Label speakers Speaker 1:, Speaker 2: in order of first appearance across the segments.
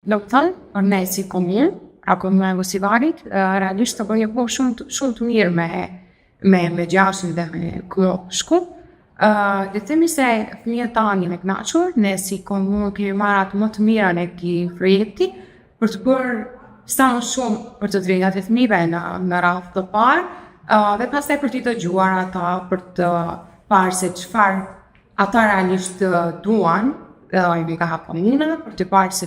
Speaker 1: Do të thënë, për ne si komunë, apo me Gosivarit, realisht të bëjë po shumë të mirë me gjashin dhe me shku. Dhe themi se fëmijët tanë janë e kënaqur, ne si komunë kemi marrë atë më të mira në këtij projekti për të bërë sa më shumë për të drejtat e fëmijëve në radhë të parë, dhe pastaj për t'i dëgjuar ata, për të parë se çfarë ata realisht duan, i ka hapur komunën për të parë se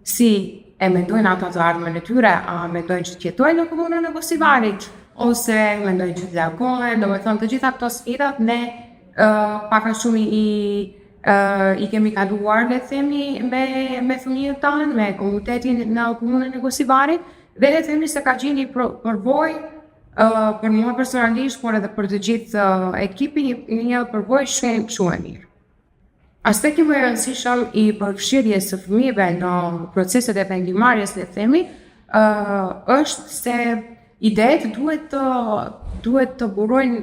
Speaker 1: si e mendojnë ata të ardhmen e tyre, a mendojnë që të jetojnë në komunën e Gosivarit, ose mendojnë që të largohen, domethënë të gjitha këto sfidat ne pak a shumë i kemi kaluar, le të themi, me fëmijët tanë, me komunitetin në komunën e Gosivarit, dhe le të themi se ka qenë një përvojë për mua personalisht, por edhe për të gjithë ekipin, një përvojë shumë e mirë. Aspekti më i rëndësishëm i përfshirjes së fëmijëve në proceset e vendimarrjes, le të themi, është se idetë duhet të burojnë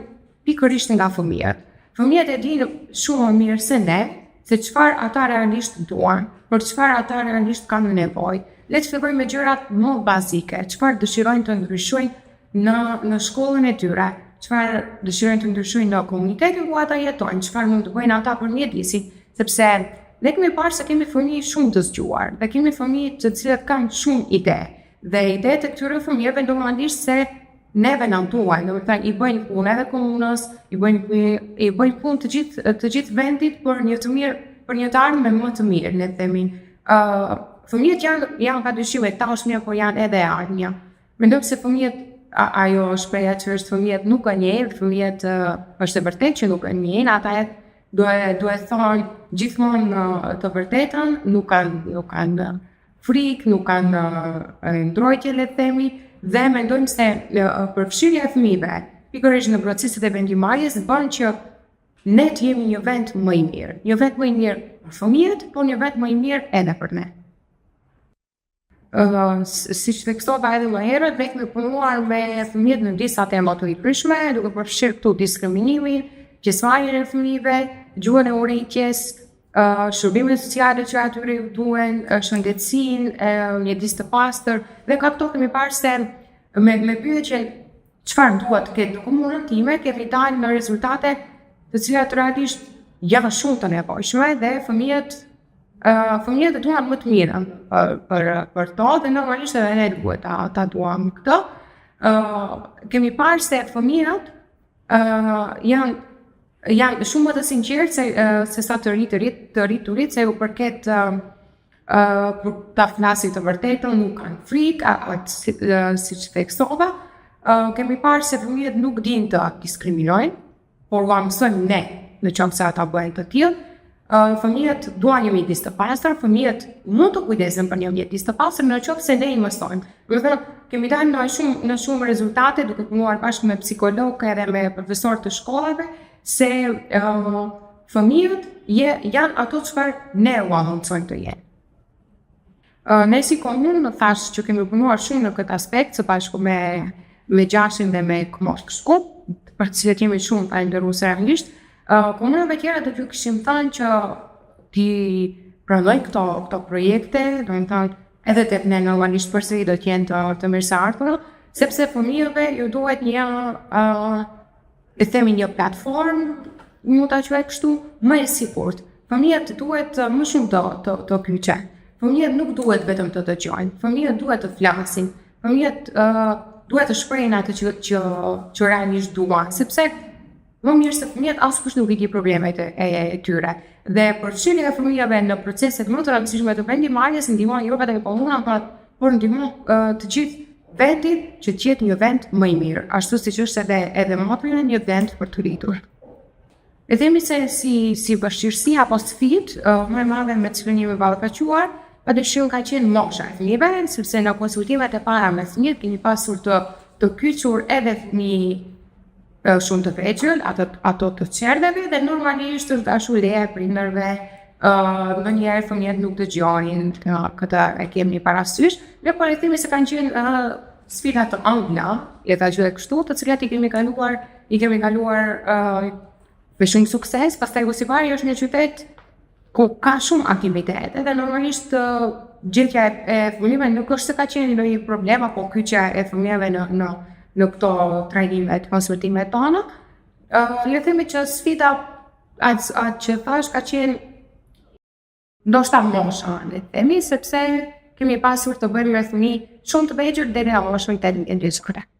Speaker 1: pikërisht nga fëmijët. Fëmijët e dinë shumë më mirë se ne se çfarë ata realisht duan, për çfarë ata realisht kanë nevojë. Le të fillojmë me gjërat më bazike, çfarë dëshirojnë të ndryshojnë në shkollën e tyre, çfarë dëshirojnë të ndryshojnë në komunitetin ku ata jetojnë, çfarë mund të bëjnë ata për mjedisin, sepse ne kemi parë se kemi fëmijë shumë të zgjuar, dhe kemi fëmijë të cilët kanë shumë ide, dhe idetë e këtyre fëmijëve normalisht se neve na duan, domethënë i bëjnë punë edhe komunës, i bëjnë punë të gjithë vendit për një të mirë, për një të ardhmë më të mirë, le të themi. Fëmijët janë ka dyshime tashmë, por janë edhe ardhmja. Mendoj se fëmijët, ajo shpreha që është fëmijët nuk e njeh, fëmijët është e vërtetë që nuk e njeh, ata duhet thonë gjithmonë të vërtetën, nuk kanë frikë, nuk kanë ndrojtje, le të themi, dhe mendojmë se përfshirja e fëmijëve pikërisht në proceset e vendimarrjes bën që ne të jemi një vend më i mirë. Një vend më i mirë për fëmijët, por një vend më i mirë edhe për ne. Siç theksova edhe më herët, ne kemi punuar me fëmijët në disa tema të rryshme, duke përfshirë këtu diskriminimin, pjesëmarrjen e fëmijëve, gjuhën e urrejtjes, shërbimet sociale që atyre ju duhen, shëndetësinë, mjedis të pastër, dhe ka këto kemi parë se me pyetjen çfarë duhet të ketë në komunën time, kemi dalë në rezultate të cilat realisht janë shumë të nevojshme dhe fëmijët duan më të mirën për to, dhe normalisht edhe ne duhet ta duam këtë. Kemi parë se fëmijët janë shumë më të sinqertë se sa të rriturit, se u përket për ta flasit të vërtetën, nuk kanë frikë, siç theksova. Kemi parë se fëmijët nuk dinë të diskriminojnë, por ua mësojmë ne në qoftë se ata bëjnë të tillë. Fëmijët duan një mjedis të pastër, fëmijët mund të kujdesen për një mjedis të pastër në qoftë se ne i mësojmë. Kemi dalë në shumë rezultate duke punuar bashkë me psikologë edhe me profesorë të shkollave, se fëmijët janë ato çfarë ne ua mësojmë të jenë. Ne si komunë më thash që kemi punuar shumë në këtë aspekt së bashku me Gjashin dhe me Shku, për të cilët jemi shumë falënderuese realisht. Komunave tjera do t'ju kishim thënë që ti pranojnë këto projekte, do të thonë edhe tek ne normalisht përsëri do të jenë të mirëseardhura, sepse fëmijëve ju duhet një platformë, mund ta quaj kështu, më e sigurt. Fëmijët duhet më shumë të kyçen. Fëmijët nuk duhet vetëm të dëgjojnë, fëmijët duhet të flasin, fëmijët duhet të shprehin atë që realisht duan, sepse më mirë se fëmijët askush nuk i di problemet e tyre. Dhe përfshirja e fëmijëve në proceset më të rëndësishme të vendimarrjes ndihmon jo vetëm komunën, por ndihmon të gjithë vendin që të jetë një vend më i mirë, ashtu siç është edhe motrën një vend për të rritur. E themi se si vështirësi apo sfidë më e madhe me cilën jemi ballafaqur, padyshim ka qenë mosha e fëmijëve, sepse në konsultimet e para me fëmijët kemi pasur të kyçur edhe fëmijë shumë të vegjël, ato të qerdheve, dhe normalisht është dashur leja e prindërve, ndonjëherë fëmijët nuk dëgjojnë, këtë e kemi parasysh, dhe por e themi se kanë qenë sfida të ëmbla, le ta quaj kështu, të cilat i kemi kaluar me shumë sukses. Pastaj Gosivari është një qytet ku ka shumë aktivitete dhe normalisht gjendja e fëmijëve nuk është se ka qenë ndonjë problem apo kyçja e fëmijëve në këto trajnime të konsultime tona. Le të themi që sfida atë që thash ka qenë ndoshta mosha, le të themi, sepse kemi pasur të bëjmë me fëmijë shumë të vegjël deri në moshën 18 vjeçare.